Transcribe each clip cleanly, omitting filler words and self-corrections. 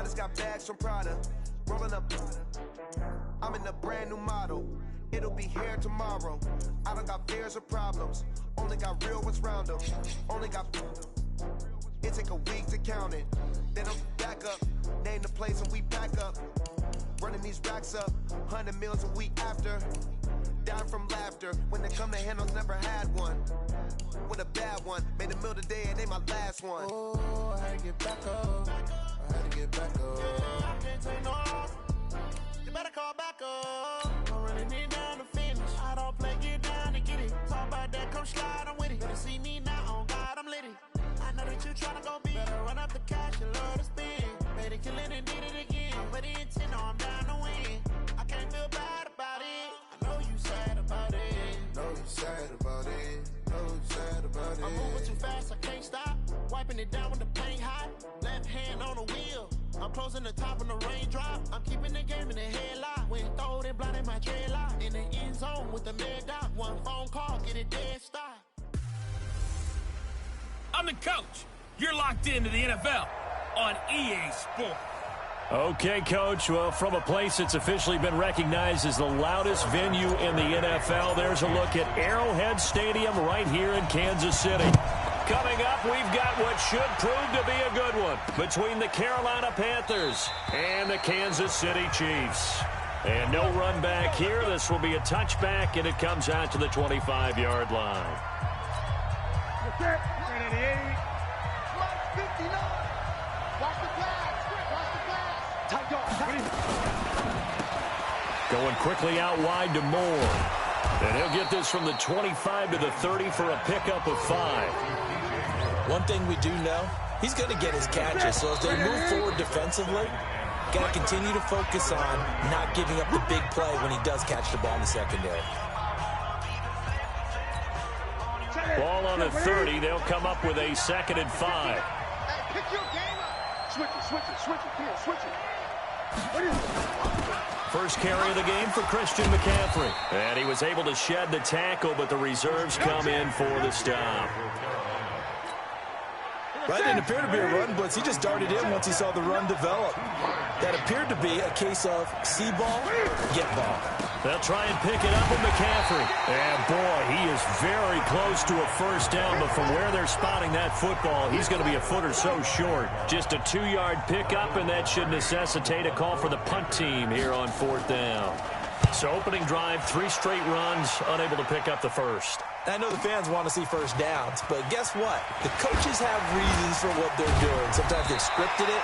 just got bags from Prada. Rolling up. I'm in a brand new model. It'll be here tomorrow. I don't got fears or problems. Only got real ones round them. Only got. It take a week to count it. Then I'm back up. Name the place and we pack up. Running these racks up. 100 meals a week after. Down from laughter. When they come to handles, never had one. With a bad one. Made a meal today and ain't my last one. Oh, I had to get back up. I had to get back up. I can't take no loss. You better call back up. I'm running it down to finish. I don't play, get down to get it. Talk about that, come slide, I'm with it. Better see me now, on God, I'm litty. I know that you tryna go big. Better run up the cash, you love to spend. Made it, kill it, and did it again. But the intent, no, I'm down to win. I can't feel bad about it. I know you sad about it. Know you sad about it. Know you sad about it. I'm moving too fast, I can't stop. Wiping it down with the paint hot. Left hand on the wheel. I'm closing the top when the raindrop. I'm keeping the game in the headlock. When throwed and blinded my dreadlock. In the end zone with the mad dot. One phone call, get it dead stop. I'm the coach. You're locked into the NFL on EA Sports. Okay, Coach. Well, from a place that's officially been recognized as the loudest venue in the NFL, there's a look at Arrowhead Stadium right here in Kansas City. Coming up, we've got what should prove to be a good one between the Carolina Panthers and the Kansas City Chiefs. And no run back here. This will be a touchback, and it comes out to the 25-yard line. Ready to 80. 59. Watch the pass. Watch the pass. Tight dog. Going quickly out wide to Moore. And he'll get this from the 25 to the 30 for a pickup of 5. One thing we do know, he's going to get his catches. So as they move forward defensively, got to continue to focus on not giving up the big play when he does catch the ball in the secondary. Ball on the 30. They'll come up with a 2nd and 5. Hey, pick your game up. Switch it. Come on, switch it. What is it? First carry of the game for Christian McCaffrey. And he was able to shed the tackle, but the reserves come in for the stop. That didn't appear to be a run blitz. He just darted in once he saw the run develop. That appeared to be a case of see ball, get ball. They'll try and pick it up with McCaffrey. And, boy, he is very close to a first down, but from where they're spotting that football, he's going to be a foot or so short. Just a 2-yard pickup, and that should necessitate a call for the punt team here on 4th down. So opening drive, 3 straight runs, unable to pick up the first. I know the fans want to see first downs, but guess what? The coaches have reasons for what they're doing. Sometimes they've scripted it,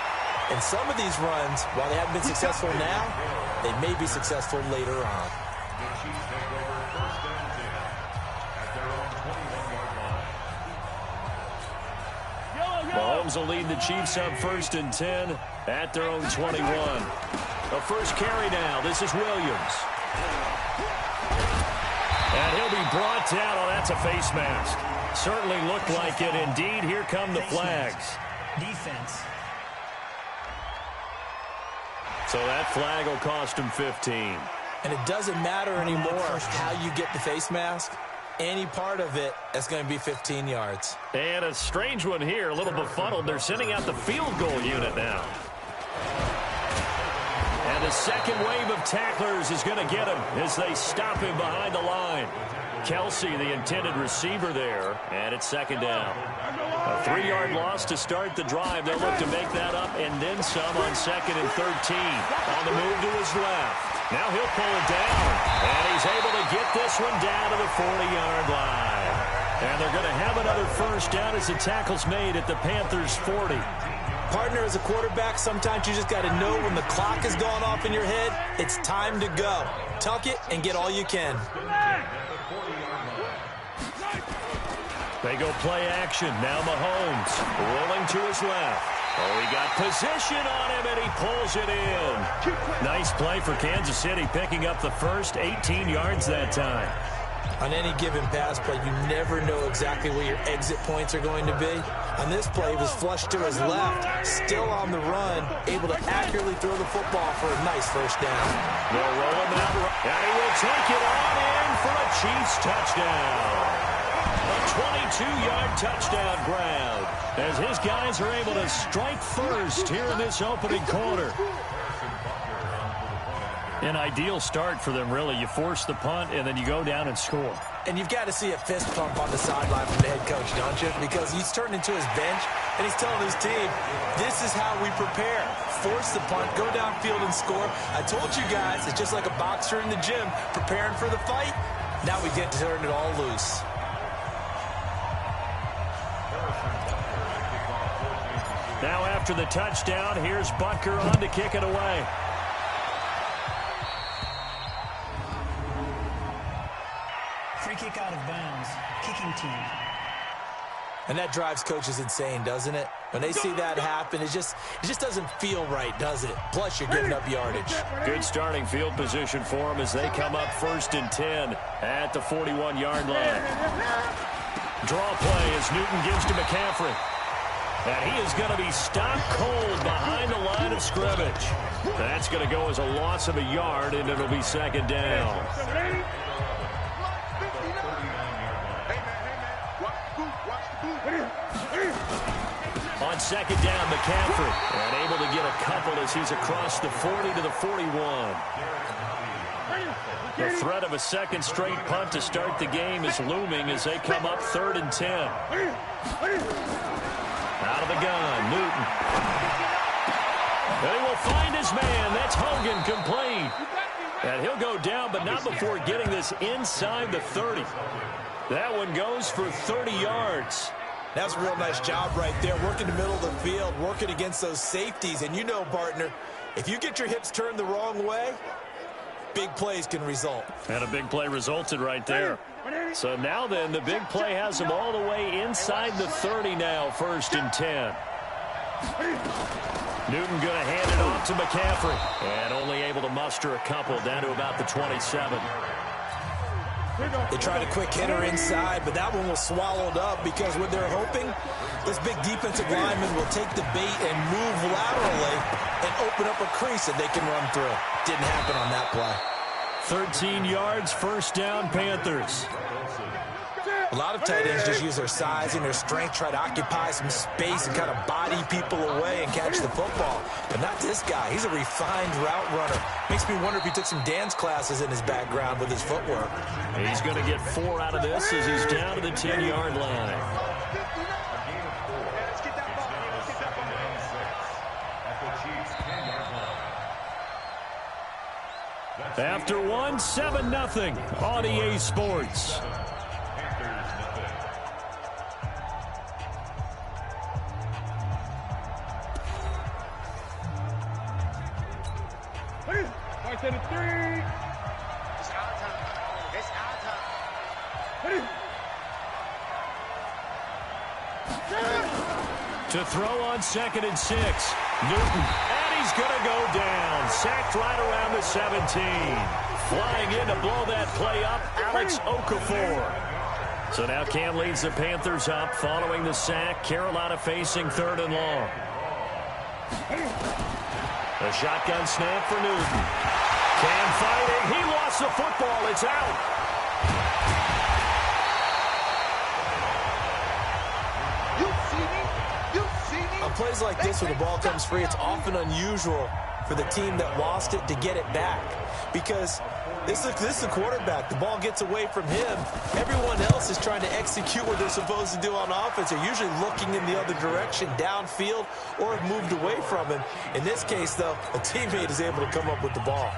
and some of these runs, while they haven't been successful now, they may be successful later on. Mahomes will lead the Chiefs up 1st and 10 at their own 21. A first carry now. This is Williams. And he'll be brought down. Oh, that's a face mask. Certainly looked like it. Indeed, here come the flags. Defense. So that flag will cost him 15. And it doesn't matter anymore how you get the face mask. Any part of it is going to be 15 yards. And a strange one here, a little befuddled. They're sending out the field goal unit now. And the second wave of tacklers is going to get him as they stop him behind the line. Kelsey, the intended receiver there, and it's 2nd down. A 3-yard loss to start the drive. They'll look to make that up and then some on 2nd and 13. On the move to his left. Now he'll pull it down, and he's able to get this one down to the 40-yard line. And they're going to have another first down as the tackle's made at the Panthers' 40. Partner, as a quarterback, sometimes you just got to know when the clock has gone off in your head, it's time to go. Tuck it and get all you can. They go play action. Now Mahomes rolling to his left. Oh, he got position on him, and he pulls it in. Nice play for Kansas City, picking up the first 18 yards that time. On any given pass play, you never know exactly where your exit points are going to be. On this play, he was flushed to his left, still on the run, able to accurately throw the football for a nice first down. They'll roll him out, and he will take it on in for a Chiefs touchdown. 22-yard touchdown grab as his guys are able to strike first here in this opening quarter. An ideal start for them, really. You force the punt, and then you go down and score. And you've got to see a fist pump on the sideline from the head coach, don't you? Because he's turned into his bench, and he's telling his team, this is how we prepare. Force the punt, go downfield and score. I told you guys, it's just like a boxer in the gym preparing for the fight. Now we get to turn it all loose. Now after the touchdown, here's Butker on to kick it away. Free kick out of bounds. Kicking team. And that drives coaches insane, doesn't it? When they see that happen, it just doesn't feel right, does it? Plus, you're giving up yardage. Good starting field position for them as they come up 1st and 10 at the 41-yard line. Draw play as Newton gives to McCaffrey. And he is going to be stopped cold behind the line of scrimmage. That's going to go as a loss of a yard, and it'll be 2nd down. On 2nd down, McCaffrey, and able to get a couple as he's across the 40 to the 41. The threat of a second straight punt to start the game is looming as they come up 3rd and 10. Out of the gun, Newton. And he will find his man. That's Hogan, complete. And he'll go down, but not before getting this inside the 30. That one goes for 30 yards. That's a real nice job right there, working the middle of the field, working against those safeties. And you know, partner, if you get your hips turned the wrong way, big plays can result. And a big play resulted right there. So now then, the big play has them all the way inside the 30 now, 1st and 10. Newton going to hand it off to McCaffrey. And only able to muster a couple down to about the 27. They tried a quick hitter inside, but that one was swallowed up because what they're hoping, this big defensive lineman will take the bait and move laterally and open up a crease that they can run through. Didn't happen on that play. 13 yards, 1st down, Panthers. A lot of tight ends just use their size and their strength, try to occupy some space and kind of body people away and catch the football. But not this guy. He's a refined route runner. Makes me wonder if he took some dance classes in his background with his footwork. He's going to get 4 out of this as he's down to the 10-yard line. After one, 7-0 on EA Sports. To the 3. It's our time. It's our time. To throw on 2nd and 6. Newton. And he's going to go down. Sacked right around the 17. Flying in to blow that play up, Alex Okafor. So now Cam leads the Panthers up following the sack. Carolina facing 3rd and long. A shotgun snap for Newton. Cam fighting. He lost the football. It's out. You see me? You see me? On plays like this where the ball comes free, it's often unusual for the team that lost it to get it back. Because this is the quarterback. The ball gets away from him. Everyone else is trying to execute what they're supposed to do on offense. They're usually looking in the other direction, downfield, or have moved away from him. In this case, though, a teammate is able to come up with the ball.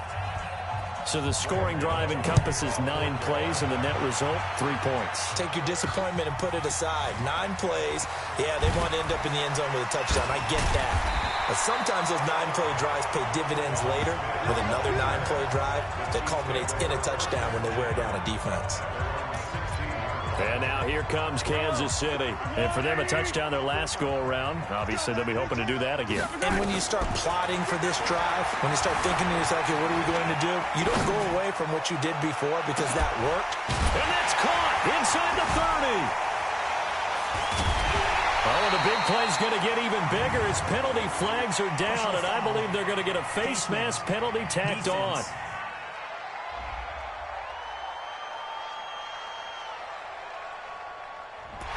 So the scoring drive encompasses 9 plays, and the net result, 3 points. Take your disappointment and put it aside. 9 plays. Yeah, they want to end up in the end zone with a touchdown. I get that. But sometimes those 9-play drives pay dividends later with another 9-play drive that culminates in a touchdown when they wear down a defense. And now here comes Kansas City. And for them, a touchdown their last go-around. Obviously, they'll be hoping to do that again. And when you start plotting for this drive, when you start thinking to yourself, okay, what are we going to do? You don't go away from what you did before because that worked. And that's caught inside the 30. Oh, and the big play's going to get even bigger as penalty flags are down, and I believe they're going to get a face mask penalty tacked on.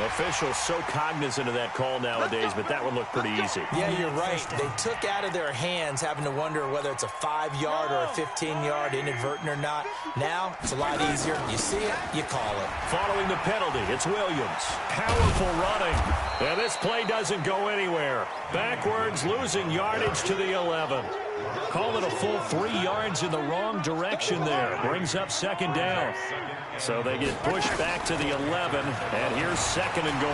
Officials so cognizant of that call nowadays, but that would look pretty easy. Yeah, you're right. They took out of their hands having to wonder whether it's a 5-yard or a 15-yard, inadvertent or not. Now, it's a lot easier. You see it, you call it. Following the penalty, it's Williams. Powerful running. And this play doesn't go anywhere. Backwards, losing yardage to the 11. Call it a full 3 yards in the wrong direction there. Brings up second down. So they get pushed back to the 11, and here's second and goal.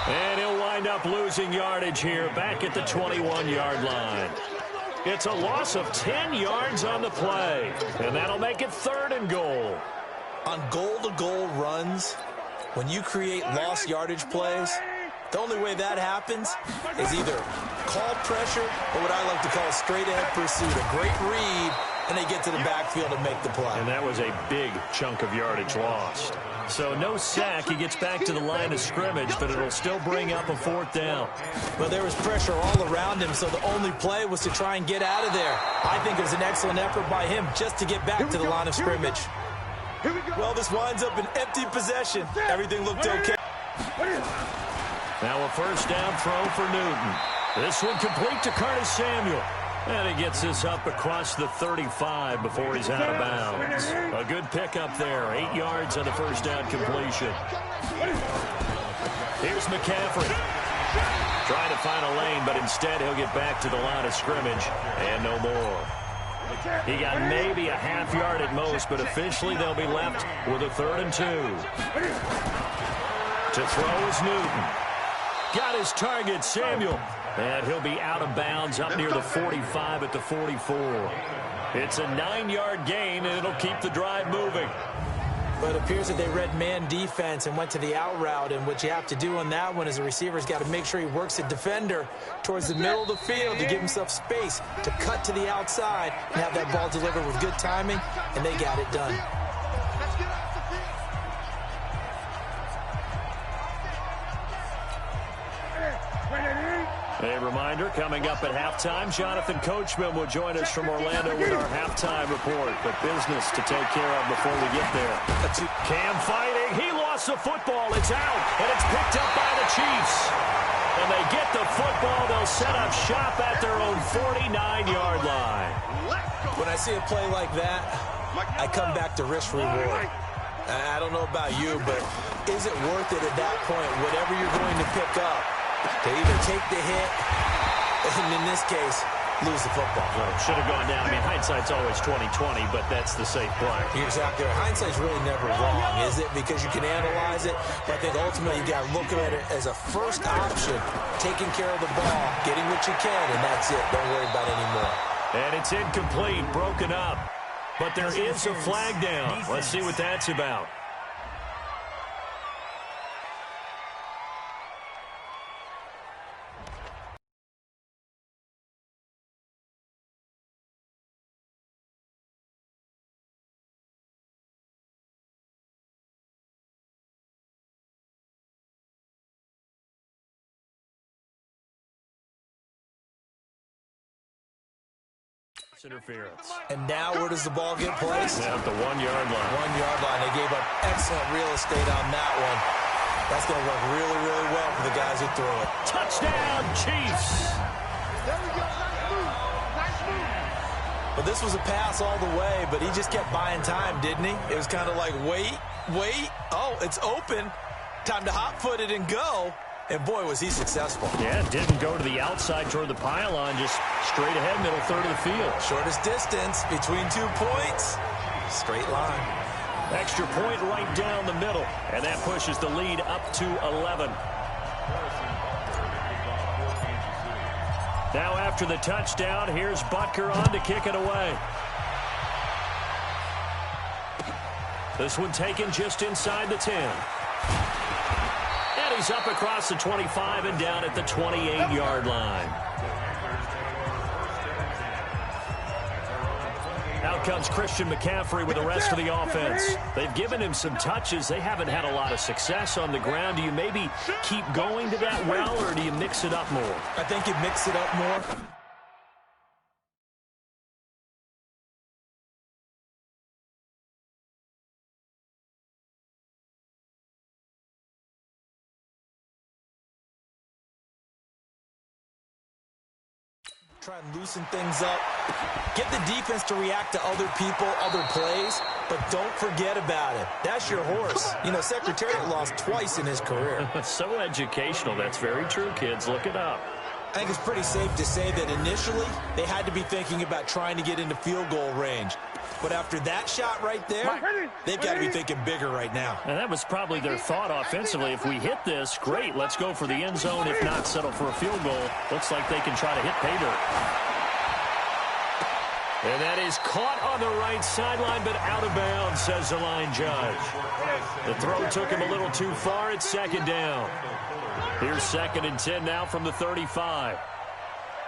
And he'll wind up losing yardage here back at the 21-yard line. It's a loss of 10 yards on the play, and that'll make it third and goal. On goal-to-goal runs, when you create lost yardage plays, the only way that happens is either call pressure or what I like to call straight-ahead pursuit, a great read, and they get to the backfield and make the play. And that was a big chunk of yardage lost. So no sack. He gets back to the line of scrimmage, but it'll still bring up a fourth down. Well, there was pressure all around him, so the only play was to try and get out of there. I think it was an excellent effort by him just to get back to the line of scrimmage. Well, this winds up an empty possession. Everything looked okay. Now a first down throw for Newton. This one complete to Curtis Samuel. And he gets this up across the 35 before he's out of bounds. A good pickup there. 8 yards on the first down completion. Here's McCaffrey. Trying to find a lane, but instead he'll get back to the line of scrimmage. And no more. He got maybe a half yard at most, but officially they'll be left with a 3rd and 2. To throw is Newton. Got his target, Samuel. And he'll be out of bounds up near the 45 at the 44. It's a 9-yard gain, and it'll keep the drive moving. But it appears that they read man defense and went to the out route, and what you have to do on that one is the receiver's got to make sure he works the defender towards the middle of the field to give himself space to cut to the outside and have that ball delivered with good timing, and they got it done. A reminder, coming up at halftime, Jonathan Coachman will join us from Orlando with our halftime report. But business to take care of before we get there. Cam fighting. He lost the football. It's out, and it's picked up by the Chiefs. And they get the football. They'll set up shop at their own 49-yard line. When I see a play like that, I come back to risk-reward. I don't know about you, but is it worth it at that point, whatever you're going to pick up, to either take the hit, and in this case, lose the football? Well, should have gone down. I mean, hindsight's always 20/20, but that's the safe play. You're exactly right. Hindsight's really never wrong, is it? Because you can analyze it, but I think ultimately you got to look at it as a first option, taking care of the ball, getting what you can, and that's it. Don't worry about it anymore. And it's incomplete, broken up. But there is a flag down. Let's see what that's about. Interference. And now where does the ball get placed? At the 1-yard line. 1-yard line. They gave up excellent real estate on that one. That's going to work really, really well for the guys who throw it. Touchdown, Chiefs! There we go. Nice move. Nice move. But this was a pass all the way, but he just kept buying time, didn't he? It was kind of like, wait. Oh, it's open. Time to hot-foot it and go. And, boy, was he successful. Yeah, didn't go to the outside toward the pylon, just straight ahead, middle third of the field. Shortest distance between 2 points. Straight line. Extra point right down the middle, and that pushes the lead up to 11. Now after the touchdown, here's Butker on to kick it away. This one taken just inside the 10. And he's up across the 25 and down at the 28-yard line. Out comes Christian McCaffrey with the rest of the offense. They've given him some touches. They haven't had a lot of success on the ground. Do you maybe keep going to that well, or do you mix it up more? I think you mix it up more. try and loosen things up. Get the defense to react to other people, other plays, but don't forget about it. That's your horse. You know, Secretariat lost twice in his career. So educational. That's very true, kids. Look it up. I think it's pretty safe to say that initially they had to be thinking about trying to get into field goal range. But after that shot right there, they've got to be thinking bigger right now. And that was probably their thought offensively. If we hit this, great. Let's go for the end zone. If not, settle for a field goal. Looks like they can try to hit pay dirt. And that is caught on the right sideline, but out of bounds, says the line judge. The throw took him a little too far. It's second down. Here's 2nd and 10 now from the 35.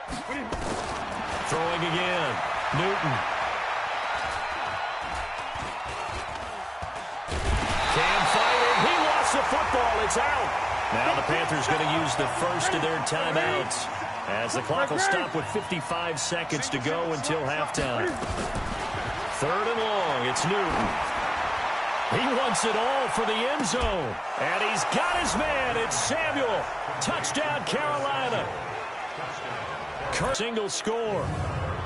Throwing again. Newton. Can fight it. He lost the football. It's out. Now the Panthers going to use the first of their timeouts as the clock will stop with 55 seconds to go until halftime. 3rd and long. It's Newton. He wants it all for the end zone. And he's got his man. It's Samuel. Touchdown, Carolina. Single score.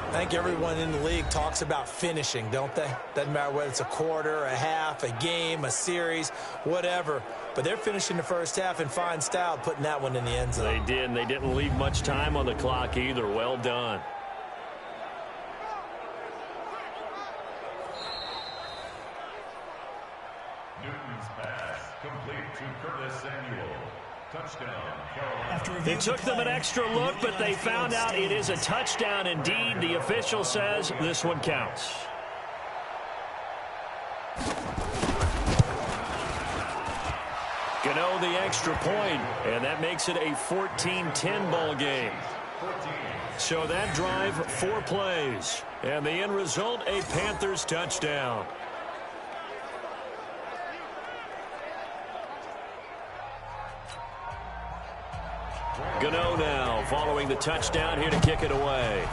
I think everyone in the league talks about finishing, don't they? Doesn't matter whether it's a quarter, a half, a game, a series, whatever. But they're finishing the first half in fine style, putting that one in the end zone. They did, and they didn't leave much time on the clock either. Well done. Newton's pass complete to Curtis Samuel. Touchdown, Carolina. It took them an extra look, but they found out it is a touchdown indeed. The official says this one counts. Gano the extra point, and that makes it a 14-10 ball game. So that drive, 4 plays, and the end result, a Panthers touchdown. Gano now following the touchdown here to kick it away.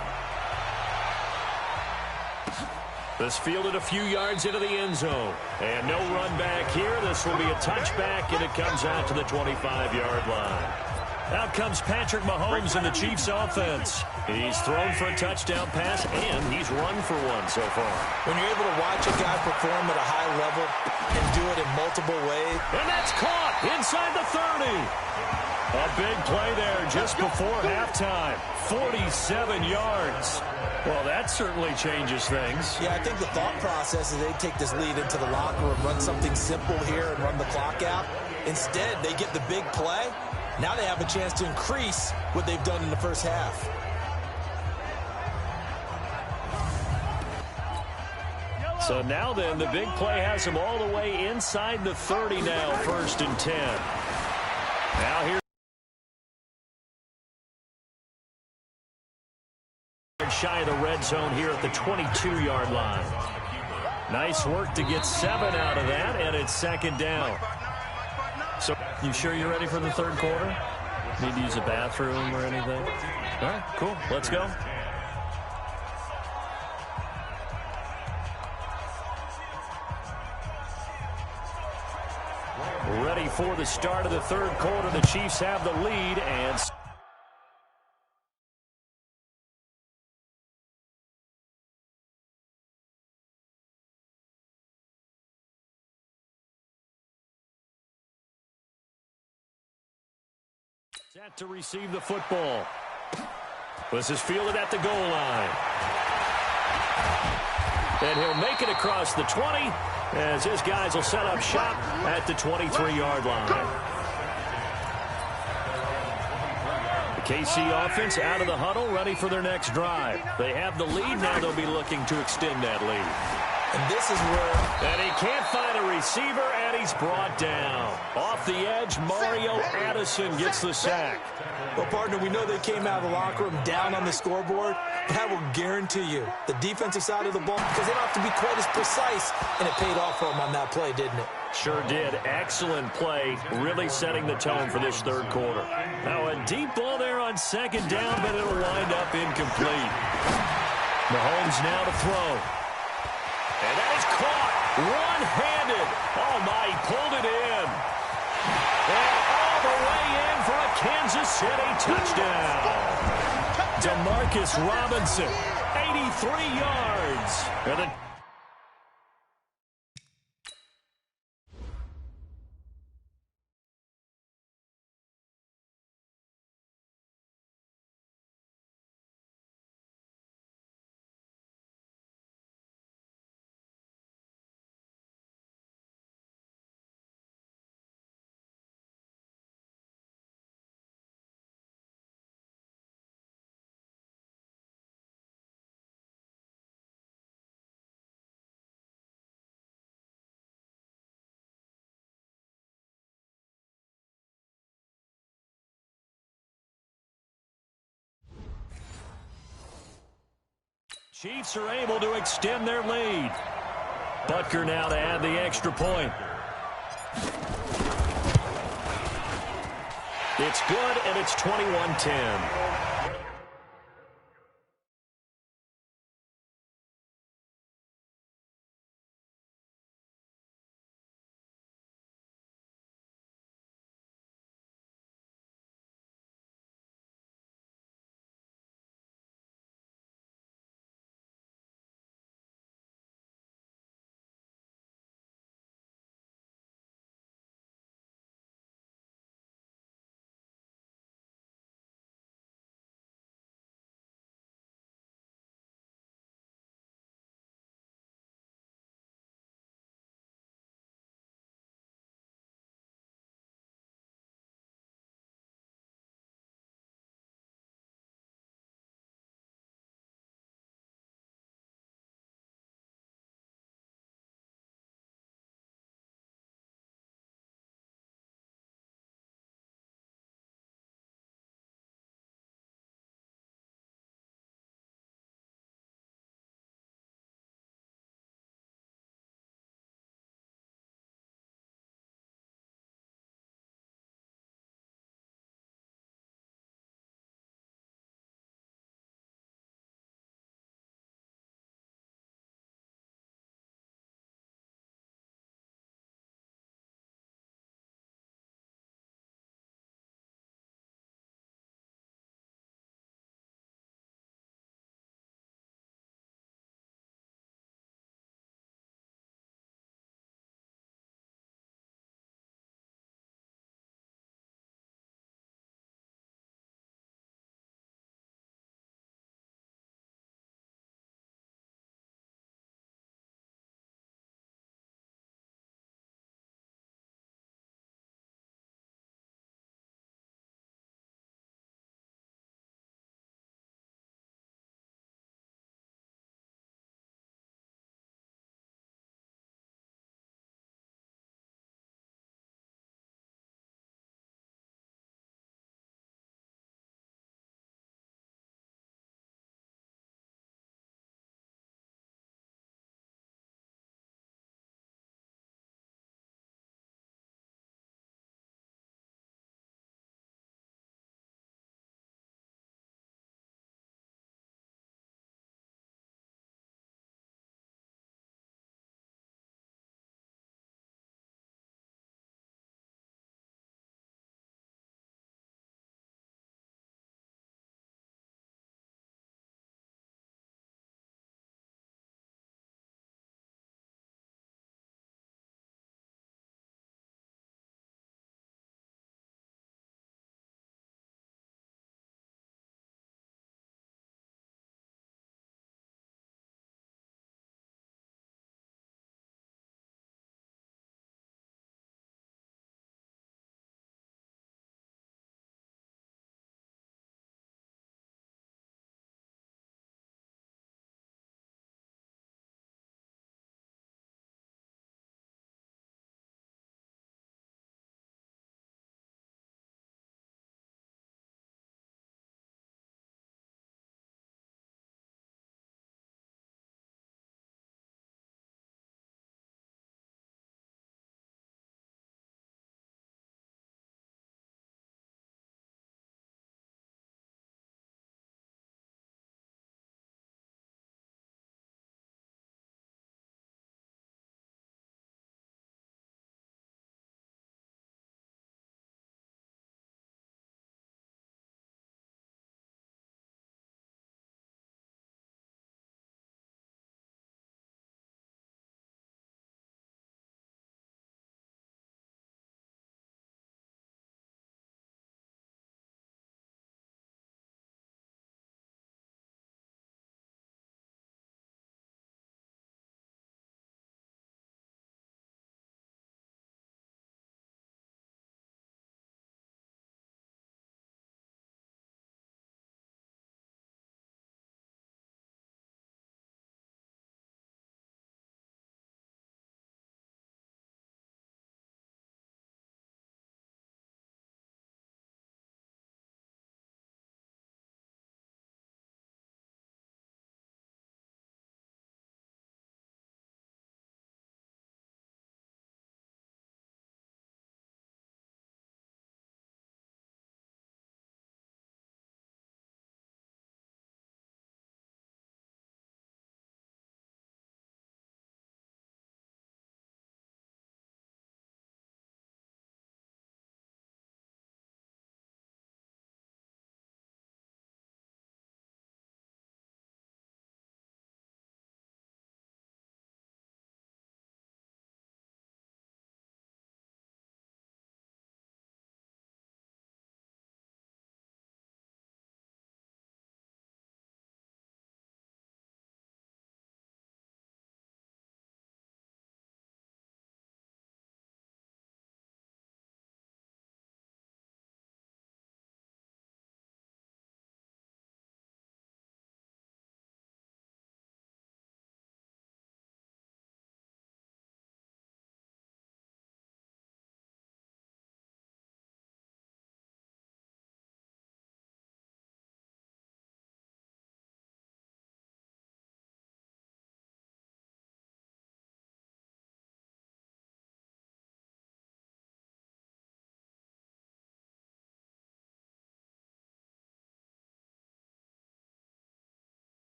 This fielded a few yards into the end zone. And no run back here. This will be a touchback, and it comes out to the 25-yard line. Out comes Patrick Mahomes in the Chiefs offense. He's thrown for a touchdown pass, and he's run for one so far. When you're able to watch a guy perform at a high level and do it in multiple ways. And that's caught inside the 30. A big play there just before halftime. 47 yards. Well, that certainly changes things. Yeah, I think the thought process is they take this lead into the locker room, run something simple here and run the clock out. Instead, they get the big play. Now they have a chance to increase what they've done in the first half. So now then, the big play has them all the way inside the 30 now, 1st and 10. Now here. Shy of the red zone here at the 22-yard line. Nice work to get 7 out of that, and it's 2nd down. So, you sure you're ready for the 3rd quarter? Need to use a bathroom or anything? All right, cool. Let's go. Ready for the start of the 3rd quarter. The Chiefs have the lead, and set to receive the football. This is fielded at the goal line. And he'll make it across the 20 as his guys will set up shop at the 23-yard line. The KC offense out of the huddle, ready for their next drive. They have the lead. Now they'll be looking to extend that lead. And this is where... And he can't find a receiver, and he's brought down. Off the edge, Mario Addison gets the sack. Well, partner, we know they came out of the locker room down on the scoreboard, but I will guarantee you the defensive side of the ball, because they don't have to be quite as precise, and it paid off for them on that play, didn't it? Sure did. Excellent play, really setting the tone for this 3rd quarter. Now a deep ball there on 2nd down, but it'll wind up incomplete. Mahomes now to throw. And that is caught one-handed. Oh, my, he pulled it in. And all the way in for a Kansas City touchdown. Marcus Robinson, 83 yards. And the Chiefs are able to extend their lead. Butker now to add the extra point. It's good, and it's 21-10.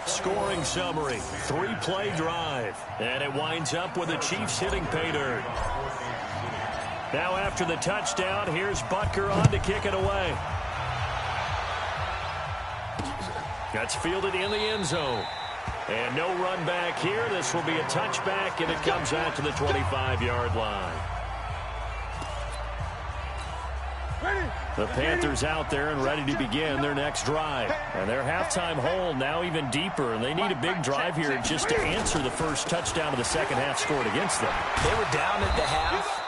Scoring summary, 3-play drive. And it winds up with the Chiefs hitting pay dirt. Now after the touchdown, here's Butker on to kick it away. That's fielded in the end zone. And no run back here. This will be a touchback, and it comes out to the 25-yard line. The Panthers out there and ready to begin their next drive. And their halftime hole now even deeper, and they need a big drive here just to answer the first touchdown of the second half scored against them. They were down at the half.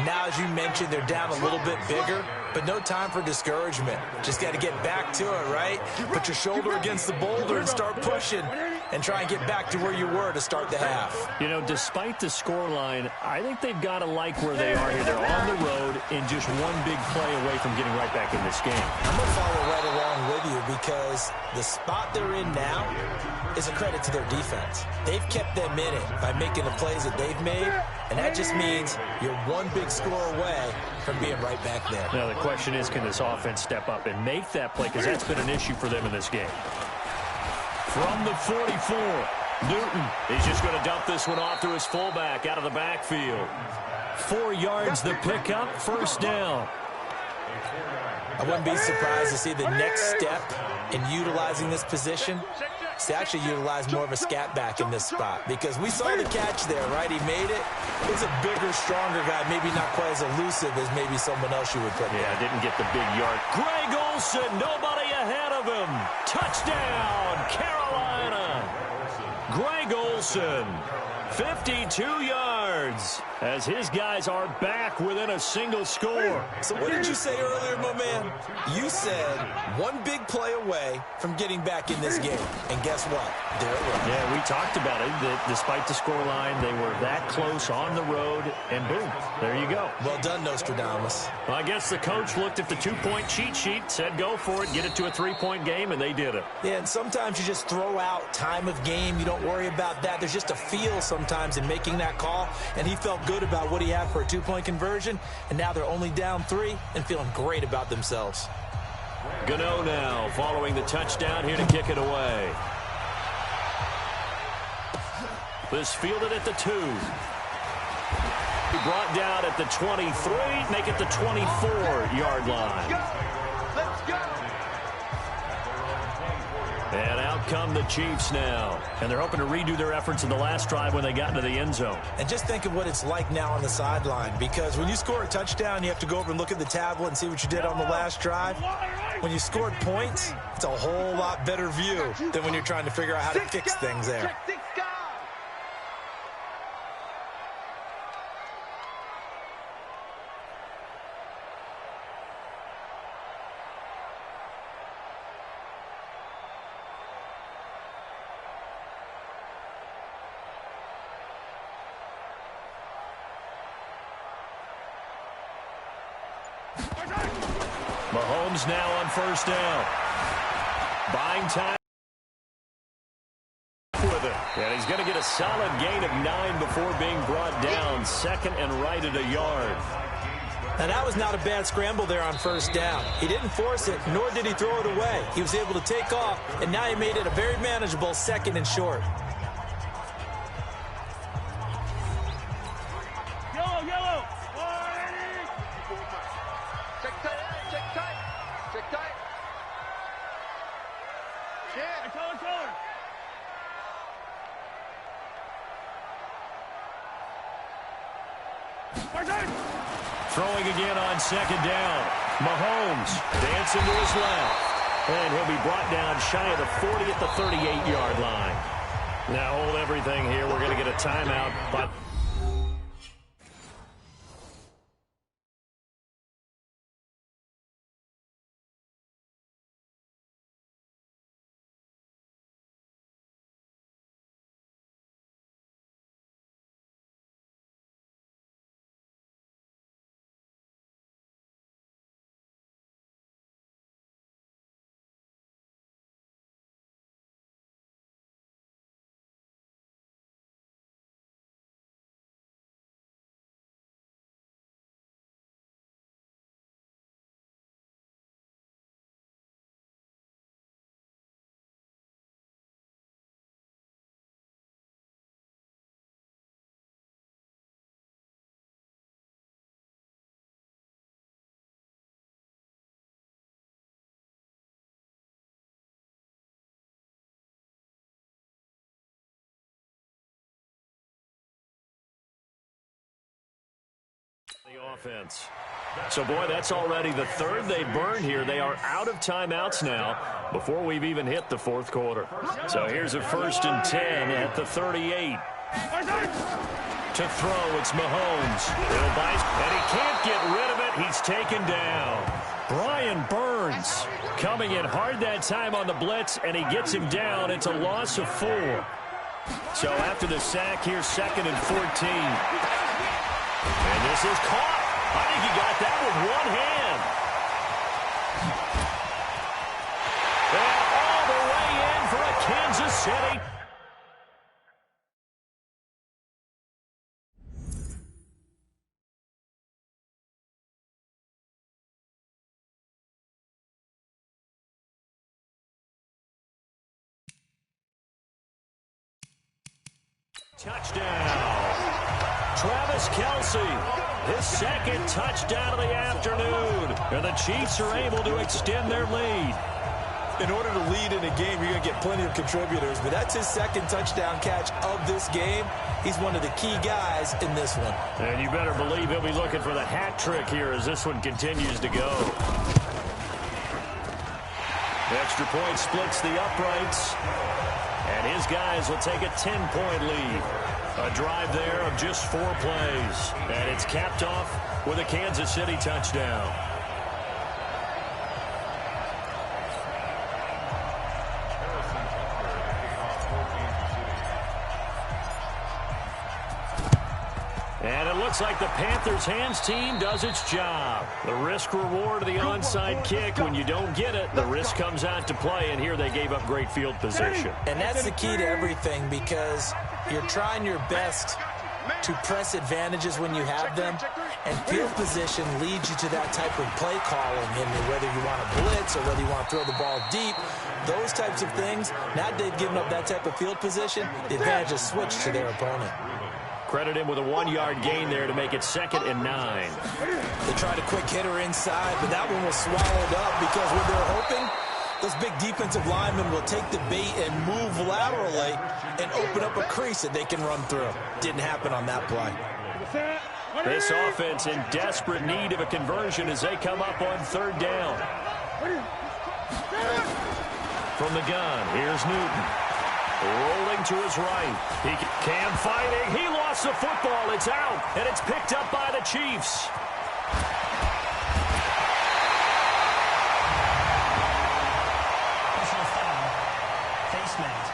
Now, as you mentioned, they're down a little bit bigger, but no time for discouragement. Just got to get back to it, right? Put your shoulder against the boulder and start pushing and try and get back to where you were to start the half. You know, despite the scoreline, I think they've got to like where they are here. They're on the road and just one big play away from getting right back in this game. I'm going to follow right along with you because the spot they're in now is a credit to their defense. They've kept them in it by making the plays that they've made, and that just means you're one big score away from being right back there. Now, the question is, can this offense step up and make that play? Because that's been an issue for them in this game. From the 44, Newton. He's just going to dump this one off to his fullback out of the backfield. 4 yards the pickup, first down. I wouldn't be surprised to see the next step in utilizing this position is to actually utilize more of a scat back in this spot, because we saw the catch there, right? He made it. He's a bigger, stronger guy, maybe not quite as elusive as maybe someone else you would put there. Yeah, didn't get the big yard. Greg Olsen, nobody ahead of him. Touchdown, Carolina. Greg Olsen, 52 yards, as his guys are back within a single score. So what did you say earlier, my man? You said one big play away from getting back in this game. And guess what? There it was. Yeah, we talked about it, that despite the scoreline, they were that close on the road, and boom, there you go. Well done, Nostradamus. Well, I guess the coach looked at the 2-point cheat sheet, said go for it, get it to a 3-point game, and they did it. Yeah, and sometimes you just throw out time of game. You don't worry about that. There's just a feel sometimes in making that call, and he felt good about what he had for a 2-point conversion, and now they're only down 3 and feeling great about themselves. Gano now following the touchdown here to kick it away. This fielded at the 2. Brought down at the 23, make it the 24-yard line. Let's go. And out come the Chiefs now. And they're hoping to redo their efforts in the last drive when they got into the end zone. And just think of what it's like now on the sideline, because when you score a touchdown, you have to go over and look at the tablet and see what you did on the last drive. When you scored points, it's a whole lot better view than when you're trying to figure out how to fix things there. Mahomes now on first down. Buying time with it. And he's going to get a solid gain of 9 before being brought down. Second and right at a yard. And that was not a bad scramble there on first down. He didn't force it, nor did he throw it away. He was able to take off, and now he made it a very manageable second and short. Yellow. Check tight. Yeah, color. Throwing again on second down. Mahomes dancing to his left. And he'll be brought down shy of the 40 at the 38-yard line. Now hold everything here. We're going to get a timeout. But The offense. So, boy, that's already the third they burned here. They are out of timeouts now before we've even hit the fourth quarter. So here's a 1st and 10 at the 38. To throw, it's Mahomes. And he can't get rid of it. He's taken down. Brian Burns coming in hard that time on the blitz, and he gets him down. It's a loss of 4. So after the sack, here's 2nd and 14. And this is caught. I think he got that with one hand. And all the way in for a Kansas City. Touchdown. Travis Kelce, his 2nd touchdown of the afternoon. And the Chiefs are able to extend their lead. In order to lead in a game, you're going to get plenty of contributors, but that's his 2nd touchdown catch of this game. He's one of the key guys in this one. And you better believe he'll be looking for the hat trick here as this one continues to go. The extra point splits the uprights. And his guys will take a 10-point lead. A drive there of just 4 plays. And it's capped off with a Kansas City touchdown. And it looks like the Panthers' hands team does its job. The risk-reward of the onside kick. When you don't get it, the risk comes out to play, and here they gave up great field position. And that's the key to everything, because you're trying your best to press advantages when you have them, and field position leads you to that type of play calling, and whether you want to blitz or whether you want to throw the ball deep, those types of things. Now they've given up that type of field position, the advantage is switched to their opponent. Credit him with a 1-yard gain there to make it 2nd and 9. They tried a quick hitter inside, but that one was swallowed up because what they're hoping, those big defensive linemen will take the bait and move laterally and open up a crease that they can run through. Didn't happen on that play. This offense in desperate need of a conversion as they come up on 3rd down. From the gun, here's Newton. Rolling to his right. Cam fighting. He lost the football. It's out. And it's picked up by the Chiefs. Personal foul. Face mask.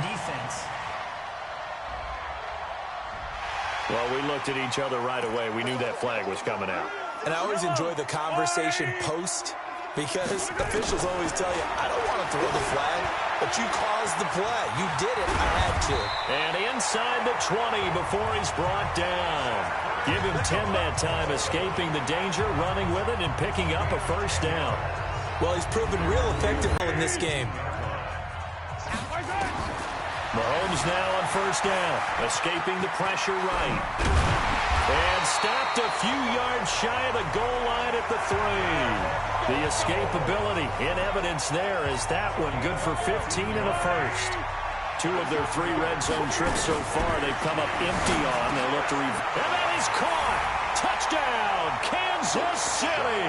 Defense. Well, we looked at each other right away. We knew that flag was coming out. And I always enjoy the conversation post, because officials always tell you, I don't want to throw the flag, but you caused the play. You did it. I had to. And inside the 20 before he's brought down. Give him 10 that time, escaping the danger, running with it, and picking up a 1st down. Well, he's proven real effective in this game. Mahomes now on 1st down, escaping the pressure right. And stopped a few yards shy of the goal line at the 3. The escapability in evidence there as that one good for 15 and a 1st. 2 of their 3 red zone trips so far they've come up empty on. They'll look to and that is caught. Touchdown, Kansas City.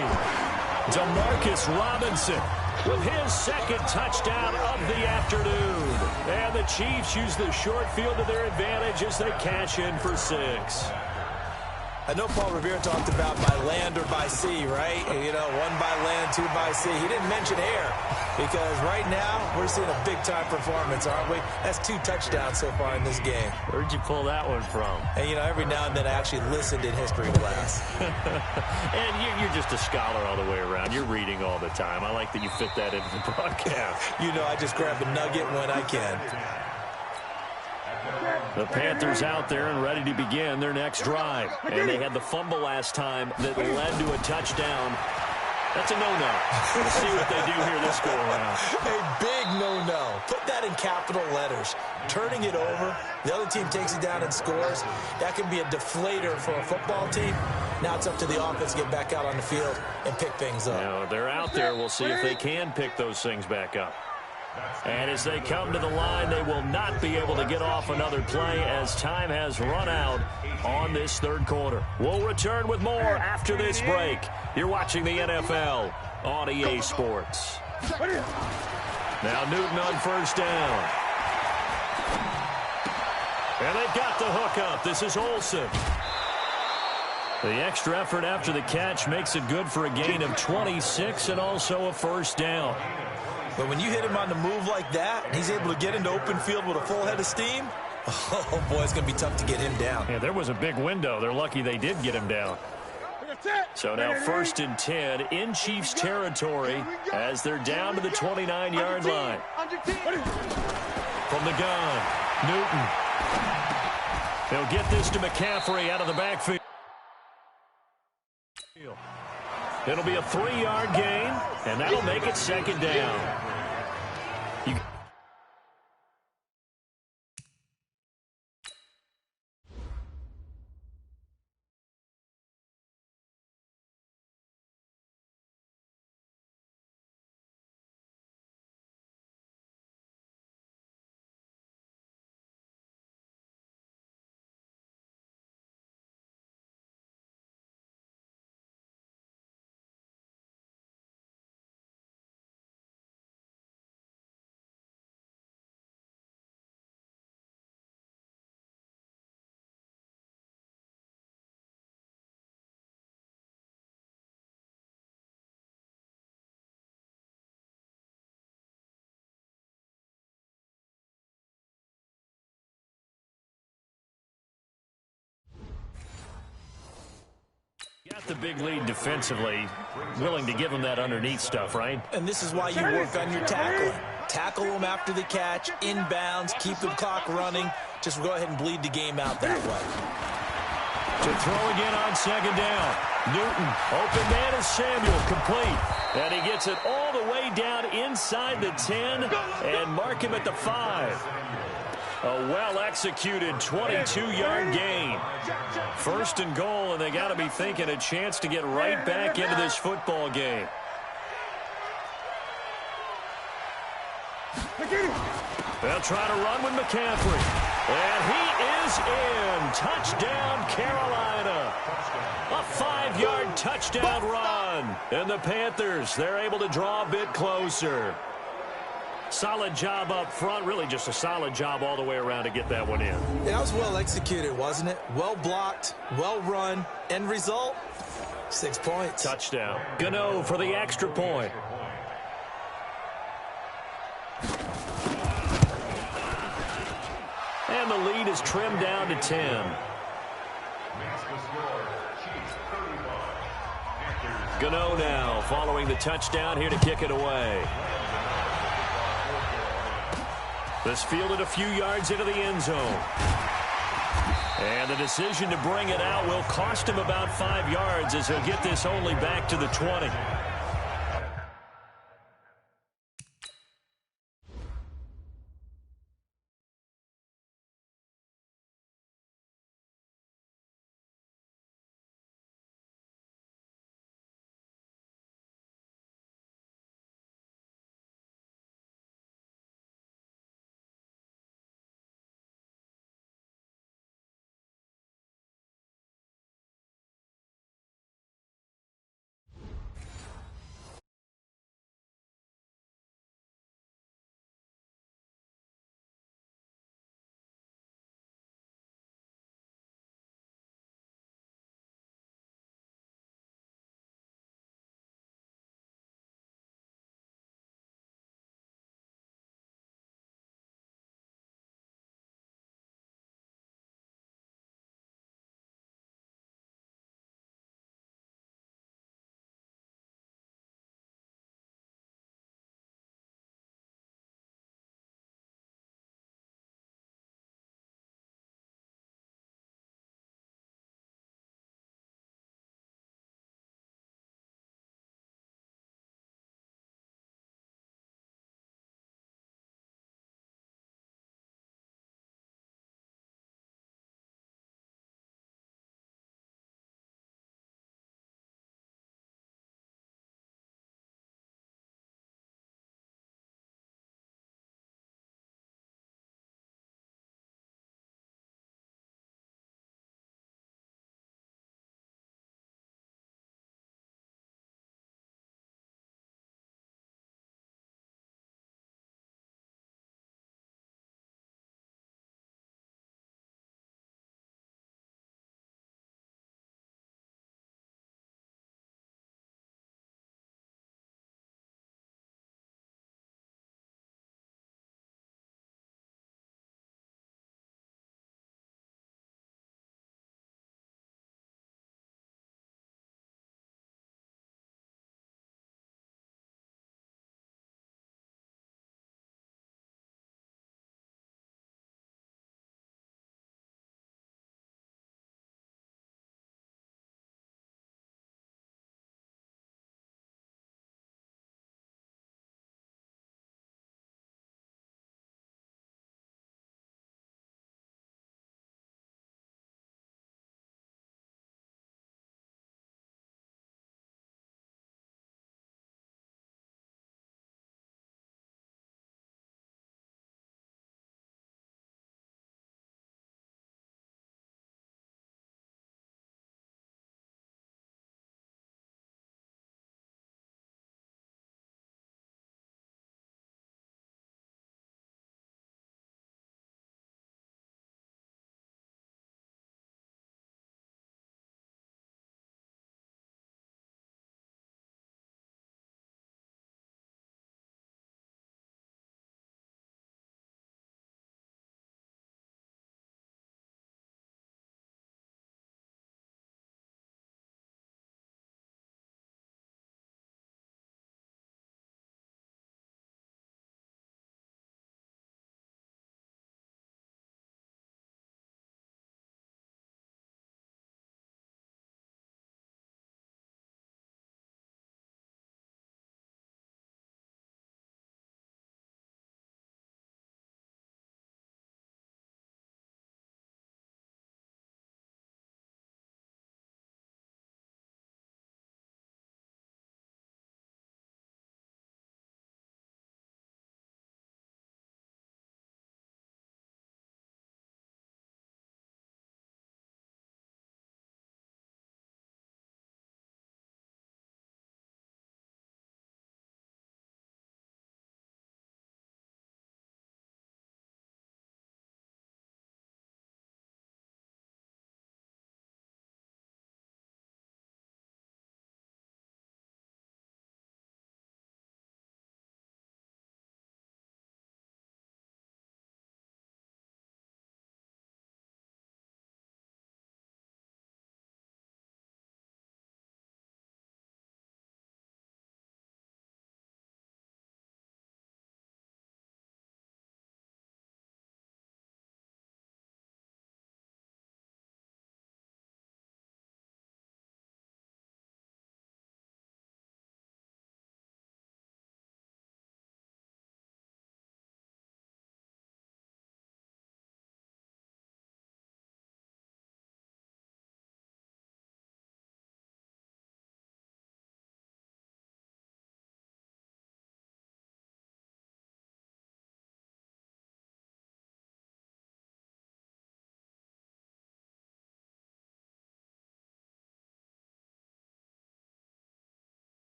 Demarcus Robinson with his 2nd touchdown of the afternoon. And the Chiefs use the short field to their advantage as they cash in for 6. I know Paul Revere talked about by land or by sea, right? You know, 1 by land, 2 by sea. He didn't mention air, because right now we're seeing a big-time performance, aren't we? That's 2 touchdowns so far in this game. Where'd you pull that one from? And, you know, every now and then I actually listened in history class. And you're just a scholar all the way around. You're reading all the time. I like that you fit that into the broadcast. You know, I just grab a nugget when I can. The Panthers out there and ready to begin their next drive. And they had the fumble last time that led to a touchdown. That's a no-no. We'll see what they do here this go-around. A big no-no. Put that in capital letters. Turning it over, the other team takes it down and scores. That can be a deflator for a football team. Now it's up to the offense to get back out on the field and pick things up. Now, they're out there. We'll see if they can pick those things back up. And as they come to the line, they will not be able to get off another play as time has run out on this third quarter. We'll return with more after this break. You're watching the NFL on EA Sports. Now Newton on first down. And they've got the hook up. This is Olsen. The extra effort after the catch makes it good for a gain of 26 and also a first down. But when you hit him on the move like that, he's able to get into open field with a full head of steam, oh, boy, it's going to be tough to get him down. Yeah, there was a big window. They're lucky they did get him down. So now 1st and 10 in Chiefs territory as they're down to the 29-yard line. From the gun, Newton. They'll get this to McCaffrey out of the backfield. It'll be a 3-yard gain, and that'll make it 2nd down. Got the big lead defensively, willing to give them that underneath stuff, right? And this is why you work on your tackling. Tackle them after the catch, inbounds, keep the clock running. Just go ahead and bleed the game out that way. To throw again on 2nd down. Newton, open man is Samuel, complete. And he gets it all the way down inside the 10 and mark him at the 5. A well-executed 22-yard gain. 1st and goal, and they got to be thinking a chance to get right back into this football game. They'll try to run with McCaffrey. And he is in. Touchdown, Carolina. A 5-yard touchdown run. And the Panthers, they're able to draw a bit closer. Solid job up front, really just a solid job all the way around to get that one in. That was well executed, wasn't it? Well blocked, well run. End result, 6 points. Touchdown. Gano for the extra point. And the lead is trimmed down to 10. Gano now following the touchdown here to kick it away. This fielded a few yards into the end zone. And the decision to bring it out will cost him about 5 yards as he'll get this only back to the 20.